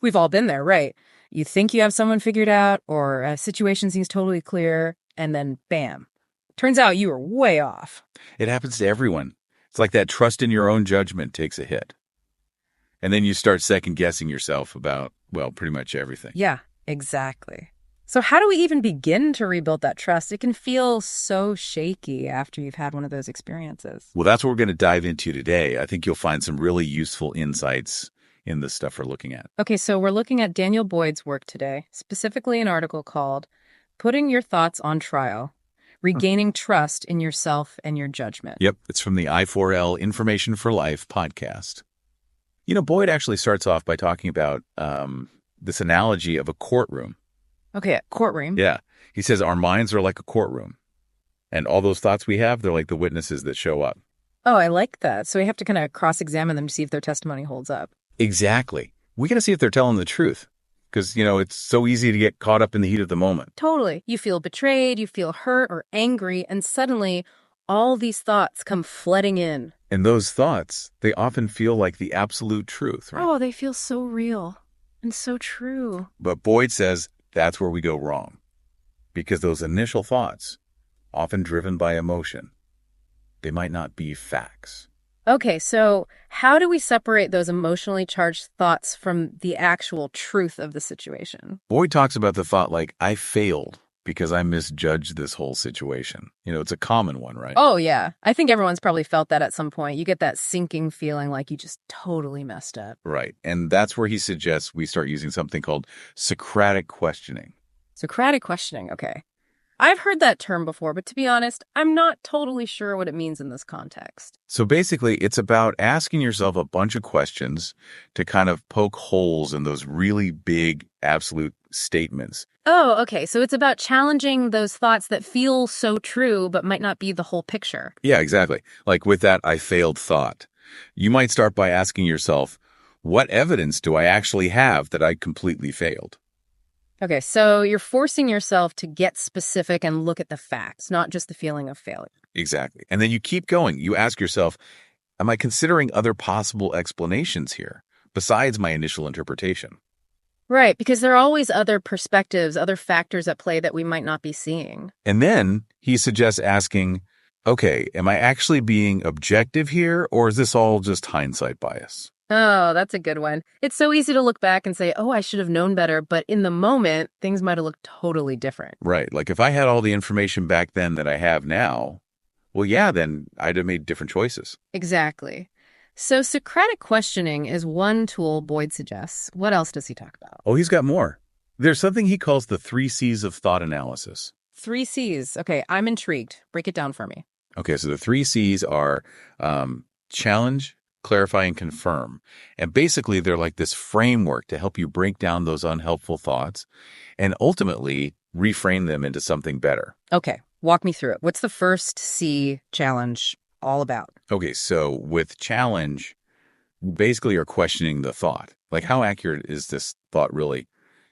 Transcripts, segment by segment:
We've all been there, right? You think you have someone figured out, or a situation seems totally clear, and then bam. Turns out you were way off. It happens to everyone. It's like that trust in your own judgment takes a hit. And then you start second-guessing yourself about, well, pretty much everything. Yeah, exactly. So how do we even begin to rebuild that trust? It can feel so shaky after you've had one of those experiences. Well, that's what we're going to dive into today. I think you'll find some really useful insights in the stuff we're looking at. Okay, so we're looking at Daniel Boyd's work today, specifically an article called Putting Your Thoughts on Trial, Regaining Trust in Yourself and Your Judgment. Yep, it's from the I4L Information for Life podcast. You know, Boyd actually starts off by talking about this analogy of a courtroom. Okay, courtroom. Yeah. He says our minds are like a courtroom. And all those thoughts we have, they're like the witnesses that show up. Oh, I like that. So we have to kind of cross-examine them to see if their testimony holds up. Exactly. We got to see if they're telling the truth. Because, you know, it's so easy to get caught up in the heat of the moment. Totally. You feel betrayed, you feel hurt or angry, and suddenly all these thoughts come flooding in. And those thoughts, they often feel like the absolute truth, right? Oh, they feel so real and so true. But Boyd says that's where we go wrong. Because those initial thoughts, often driven by emotion, they might not be facts. Okay, so how do we separate those emotionally charged thoughts from the actual truth of the situation? Boyd talks about the thought like, I failed because I misjudged this whole situation. You know, it's a common one, right? Oh, yeah. I think everyone's probably felt that at some point. You get that sinking feeling like you just totally messed up. Right. And that's where he suggests we start using something called Socratic questioning. Socratic questioning, okay. I've heard that term before, but to be honest, I'm not totally sure what it means in this context. So basically, it's about asking yourself a bunch of questions to kind of poke holes in those really big, absolute statements. Oh, okay. So it's about challenging those thoughts that feel so true, but might not be the whole picture. Yeah, exactly. Like with that I failed thought. You might start by asking yourself, what evidence do I actually have that I completely failed? Okay, so you're forcing yourself to get specific and look at the facts, not just the feeling of failure. Exactly. And then you keep going. You ask yourself, am I considering other possible explanations here besides my initial interpretation? Right, because there are always other perspectives, other factors at play that we might not be seeing. And then he suggests asking, okay, am I actually being objective here, or is this all just hindsight bias? Oh, that's a good one. It's so easy to look back and say, oh, I should have known better. But in the moment, things might have looked totally different. Right. Like if I had all the information back then that I have now, well, yeah, then I'd have made different choices. Exactly. So Socratic questioning is one tool Boyd suggests. What else does he talk about? Oh, he's got more. There's something he calls the 3 C's of thought analysis. 3 C's. Okay, I'm intrigued. Break it down for me. Okay, so the 3 C's are challenge, clarify, and confirm. And basically, they're like this framework to help you break down those unhelpful thoughts and ultimately reframe them into something better. Okay, walk me through it. What's the first C, challenge, all about? Okay, so with challenge, you basically are questioning the thought. Like, how accurate is this thought really?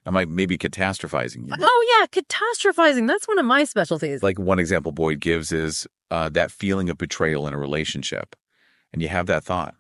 Am I maybe catastrophizing you? Oh, yeah, catastrophizing. That's one of my specialties. Like one example Boyd gives is that feeling of betrayal in a relationship. And you have that thought.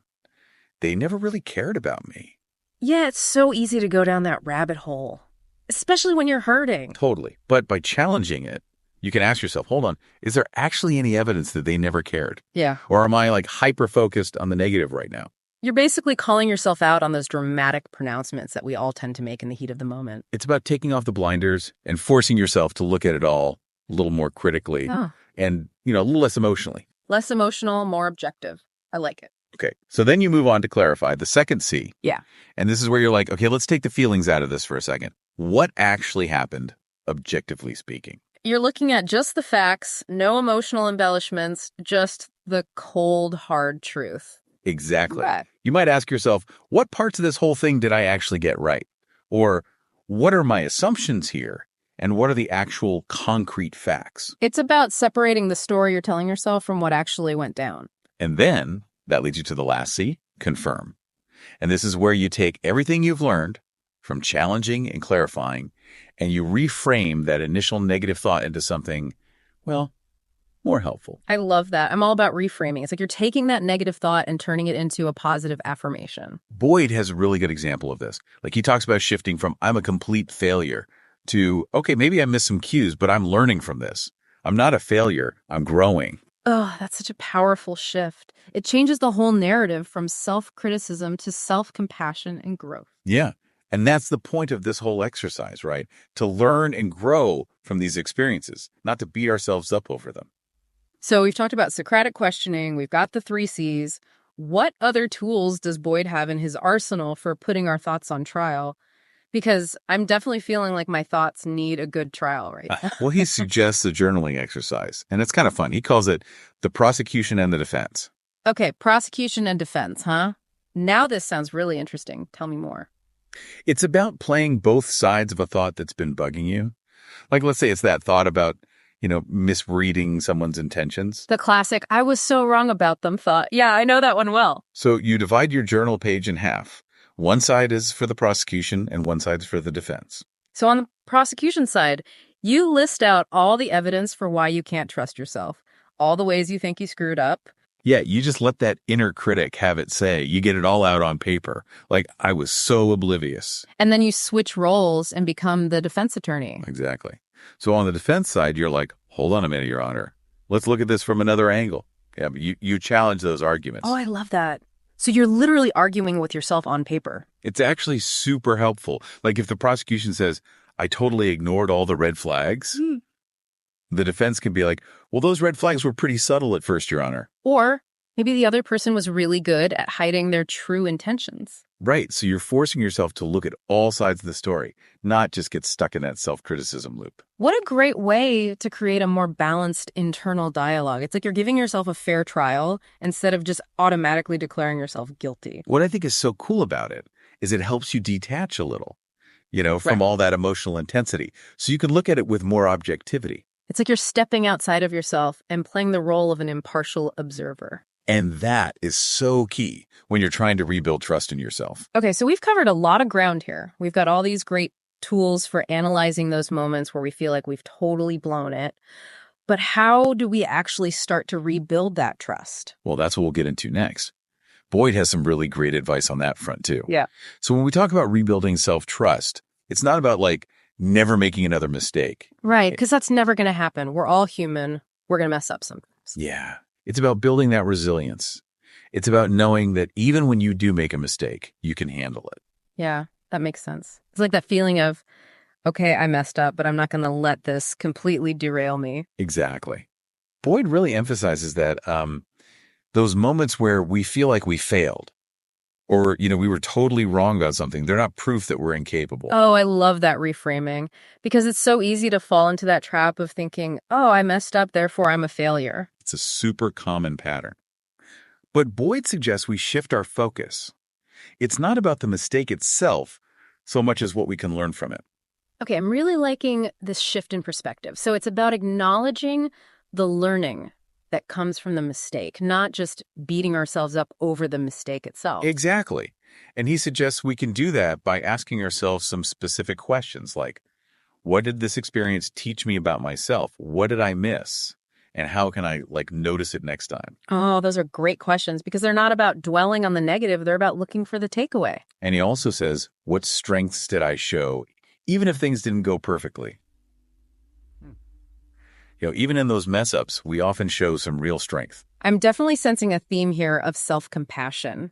They never really cared about me. Yeah, it's so easy to go down that rabbit hole, especially when you're hurting. Totally. But by challenging it, you can ask yourself, hold on, is there actually any evidence that they never cared? Yeah. Or am I like hyper-focused on the negative right now? You're basically calling yourself out on those dramatic pronouncements that we all tend to make in the heat of the moment. It's about taking off the blinders and forcing yourself to look at it all a little more critically and, a little less emotionally. Less emotional, more objective. I like it. Okay. So then you move on to clarify the second C. Yeah. And this is where you're like, okay, let's take the feelings out of this for a second. What actually happened, objectively speaking? You're looking at just the facts, no emotional embellishments, just the cold, hard truth. Exactly. Right. You might ask yourself, what parts of this whole thing did I actually get right? Or what are my assumptions here? And what are the actual concrete facts? It's about separating the story you're telling yourself from what actually went down. And then that leads you to the last C, confirm. And this is where you take everything you've learned from challenging and clarifying, and you reframe that initial negative thought into something, well, more helpful. I love that. I'm all about reframing. It's like you're taking that negative thought and turning it into a positive affirmation. Boyd has a really good example of this. Like he talks about shifting from I'm a complete failure to, okay, maybe I missed some cues, but I'm learning from this. I'm not a failure. I'm growing. Oh, that's such a powerful shift. It changes the whole narrative from self-criticism to self-compassion and growth. Yeah. And that's the point of this whole exercise, right? To learn and grow from these experiences, not to beat ourselves up over them. So we've talked about Socratic questioning. We've got the 3 Cs. What other tools does Boyd have in his arsenal for putting our thoughts on trial? Because I'm definitely feeling like my thoughts need a good trial right now. Well, he suggests a journaling exercise, and it's kind of fun. He calls it the prosecution and the defense. Okay, prosecution and defense, huh? Now this sounds really interesting. Tell me more. It's about playing both sides of a thought that's been bugging you. Like, let's say it's that thought about, misreading someone's intentions. The classic, I was so wrong about them thought. Yeah, I know that one well. So you divide your journal page in half. One side is for the prosecution and one side is for the defense. So on the prosecution side, you list out all the evidence for why you can't trust yourself, all the ways you think you screwed up. Yeah, you just let that inner critic have it say. You get it all out on paper. Like, I was so oblivious. And then you switch roles and become the defense attorney. Exactly. So on the defense side, you're like, hold on a minute, Your Honor. Let's look at this from another angle. Yeah, but you challenge those arguments. Oh, I love that. So you're literally arguing with yourself on paper. It's actually super helpful. Like if the prosecution says, I totally ignored all the red flags, the defense can be like, well, those red flags were pretty subtle at first, Your Honor. Or maybe the other person was really good at hiding their true intentions. Right. So you're forcing yourself to look at all sides of the story, not just get stuck in that self-criticism loop. What a great way to create a more balanced internal dialogue. It's like you're giving yourself a fair trial instead of just automatically declaring yourself guilty. What I think is so cool about it is it helps you detach a little, from all that emotional intensity. So you can look at it with more objectivity. It's like you're stepping outside of yourself and playing the role of an impartial observer. And that is so key when you're trying to rebuild trust in yourself. Okay, so we've covered a lot of ground here. We've got all these great tools for analyzing those moments where we feel like we've totally blown it. But how do we actually start to rebuild that trust? Well, that's what we'll get into next. Boyd has some really great advice on that front, too. Yeah. So when we talk about rebuilding self-trust, it's not about never making another mistake. Right, because that's never going to happen. We're all human. We're going to mess up sometimes. Yeah. It's about building that resilience. It's about knowing that even when you do make a mistake, you can handle it. Yeah, that makes sense. It's like that feeling of, okay, I messed up, but I'm not going to let this completely derail me. Exactly. Boyd really emphasizes that those moments where we feel like we failed or, we were totally wrong about something, they're not proof that we're incapable. Oh, I love that reframing because it's so easy to fall into that trap of thinking, oh, I messed up, therefore I'm a failure. It's a super common pattern. But Boyd suggests we shift our focus. It's not about the mistake itself so much as what we can learn from it. Okay, I'm really liking this shift in perspective. So it's about acknowledging the learning that comes from the mistake, not just beating ourselves up over the mistake itself. Exactly. And he suggests we can do that by asking ourselves some specific questions like, what did this experience teach me about myself? What did I miss? And how can I notice it next time? Oh, those are great questions because they're not about dwelling on the negative. They're about looking for the takeaway. And he also says, what strengths did I show, even if things didn't go perfectly? Even in those mess ups, we often show some real strength. I'm definitely sensing a theme here of self-compassion,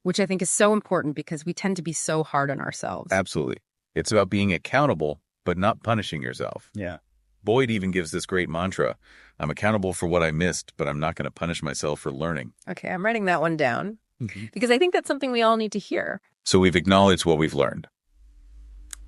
which I think is so important because we tend to be so hard on ourselves. Absolutely. It's about being accountable, but not punishing yourself. Yeah. Boyd even gives this great mantra. I'm accountable for what I missed, but I'm not going to punish myself for learning. Okay, I'm writing that one down because I think that's something we all need to hear. So we've acknowledged what we've learned.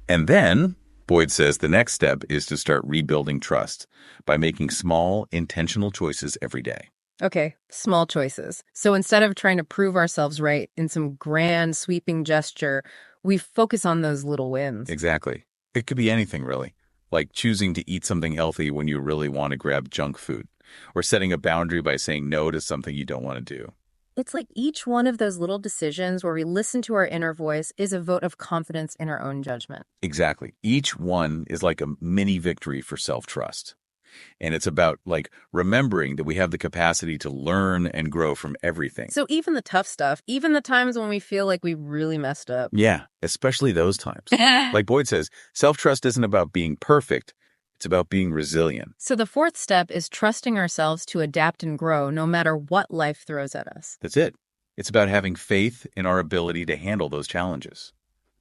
And then Boyd says the next step is to start rebuilding trust by making small, intentional choices every day. Okay, small choices. So instead of trying to prove ourselves right in some grand, sweeping gesture, we focus on those little wins. Exactly. It could be anything, really. Like choosing to eat something healthy when you really want to grab junk food, or setting a boundary by saying no to something you don't want to do. It's like each one of those little decisions where we listen to our inner voice is a vote of confidence in our own judgment. Exactly. Each one is like a mini victory for self-trust. And it's about like remembering that we have the capacity to learn and grow from everything. So even the tough stuff, even the times when we feel like we really messed up. Yeah, especially those times. Like Boyd says, self-trust isn't about being perfect. It's about being resilient. So the fourth step is trusting ourselves to adapt and grow no matter what life throws at us. That's it. It's about having faith in our ability to handle those challenges,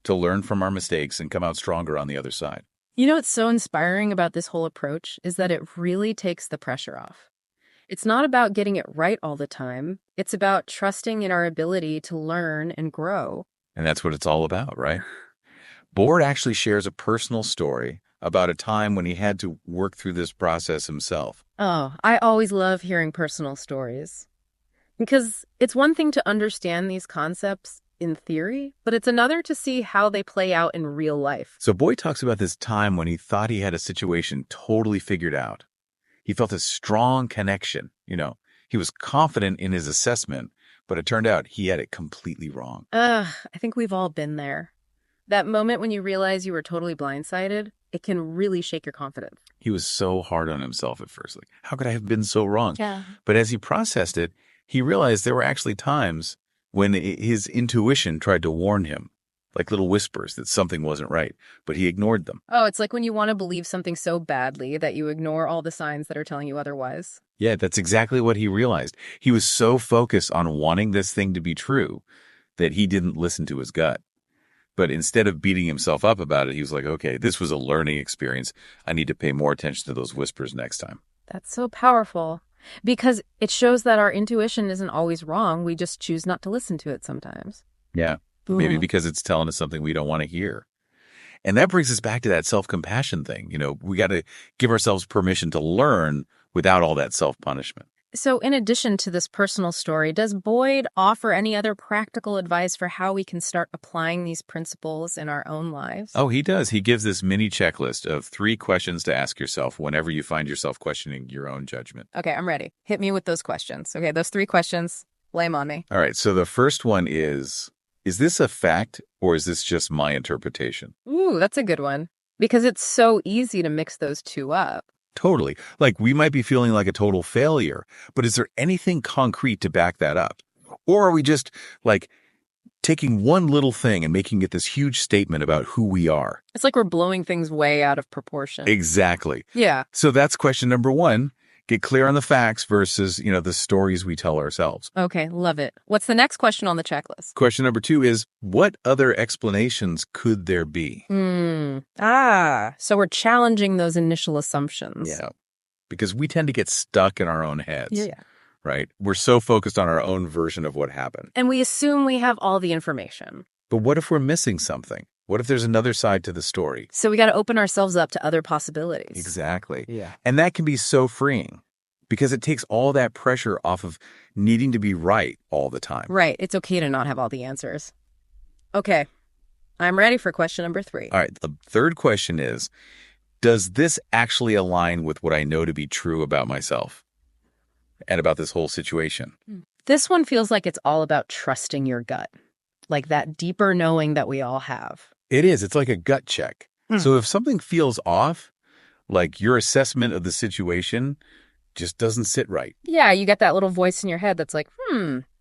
to learn from our mistakes and come out stronger on the other side. You know what's so inspiring about this whole approach is that it really takes the pressure off. It's not about getting it right all the time. It's about trusting in our ability to learn and grow. And that's what it's all about, right? Boyd actually shares a personal story about a time when he had to work through this process himself. Oh, I always love hearing personal stories. Because it's one thing to understand these concepts in theory, but it's another to see how they play out in real life. So Boyd talks about this time when he thought he had a situation totally figured out. He felt a strong connection. He was confident in his assessment, but it turned out he had it completely wrong. I think we've all been there. That moment when you realize you were totally blindsided, it can really shake your confidence. He was so hard on himself at first. Like, how could I have been so wrong? Yeah. But as he processed it, he realized there were actually times when his intuition tried to warn him, like little whispers that something wasn't right, but he ignored them. Oh, it's like when you want to believe something so badly that you ignore all the signs that are telling you otherwise. Yeah, that's exactly what he realized. He was so focused on wanting this thing to be true that he didn't listen to his gut. But instead of beating himself up about it, he was like, okay, this was a learning experience. I need to pay more attention to those whispers next time. That's so powerful because it shows that our intuition isn't always wrong. We just choose not to listen to it sometimes. Yeah, maybe because it's telling us something we don't want to hear. And that brings us back to that self-compassion thing. We got to give ourselves permission to learn without all that self-punishment. So in addition to this personal story, does Boyd offer any other practical advice for how we can start applying these principles in our own lives? Oh, he does. He gives this mini checklist of 3 questions to ask yourself whenever you find yourself questioning your own judgment. Okay, I'm ready. Hit me with those questions. Okay, those 3 questions, lay them on me. All right, so the first one is this a fact or is this just my interpretation? Ooh, that's a good one. Because it's so easy to mix those two up. Totally. Like we might be feeling like a total failure, but is there anything concrete to back that up? Or are we just like taking one little thing and making it this huge statement about who we are? It's like we're blowing things way out of proportion. Exactly. Yeah. So that's question number 1. Get clear on the facts versus, the stories we tell ourselves. Okay, love it. What's the next question on the checklist? Question number 2 is, what other explanations could there be? So we're challenging those initial assumptions. Yeah, because we tend to get stuck in our own heads. Yeah. Right? We're so focused on our own version of what happened. And we assume we have all the information. But what if we're missing something? What if there's another side to the story? So we got to open ourselves up to other possibilities. Exactly. Yeah. And that can be so freeing because it takes all that pressure off of needing to be right all the time. Right. It's okay to not have all the answers. Okay. I'm ready for question number 3. All right. The third question is, does this actually align with what I know to be true about myself and about this whole situation? This one feels like it's all about trusting your gut, like that deeper knowing that we all have. It is. It's like a gut check. So if something feels off, like your assessment of the situation just doesn't sit right. Yeah, you get that little voice in your head that's like,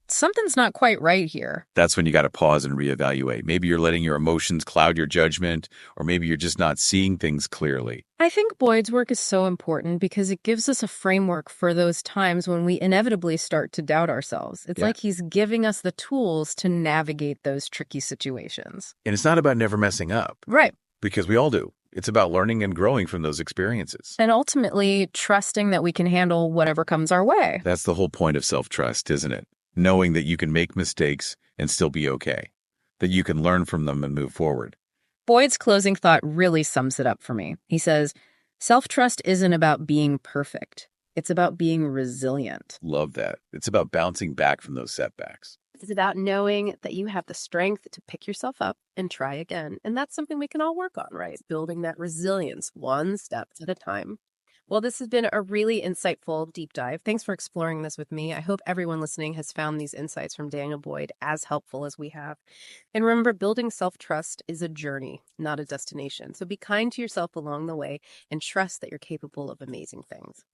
something's not quite right here. That's when you got to pause and reevaluate. Maybe you're letting your emotions cloud your judgment, or maybe you're just not seeing things clearly. I think Boyd's work is so important because it gives us a framework for those times when we inevitably start to doubt ourselves. It's like he's giving us the tools to navigate those tricky situations. And it's not about never messing up. Right. Because we all do. It's about learning and growing from those experiences. And ultimately, trusting that we can handle whatever comes our way. That's the whole point of self-trust, isn't it? Knowing that you can make mistakes and still be okay. That you can learn from them and move forward. Boyd's closing thought really sums it up for me. He says, self-trust isn't about being perfect. It's about being resilient. Love that. It's about bouncing back from those setbacks. It's about knowing that you have the strength to pick yourself up and try again. And that's something we can all work on, right? Building that resilience one step at a time. Well, this has been a really insightful deep dive. Thanks for exploring this with me. I hope everyone listening has found these insights from Daniel Boyd as helpful as we have. And remember, building self trust is a journey, not a destination. So be kind to yourself along the way and trust that you're capable of amazing things.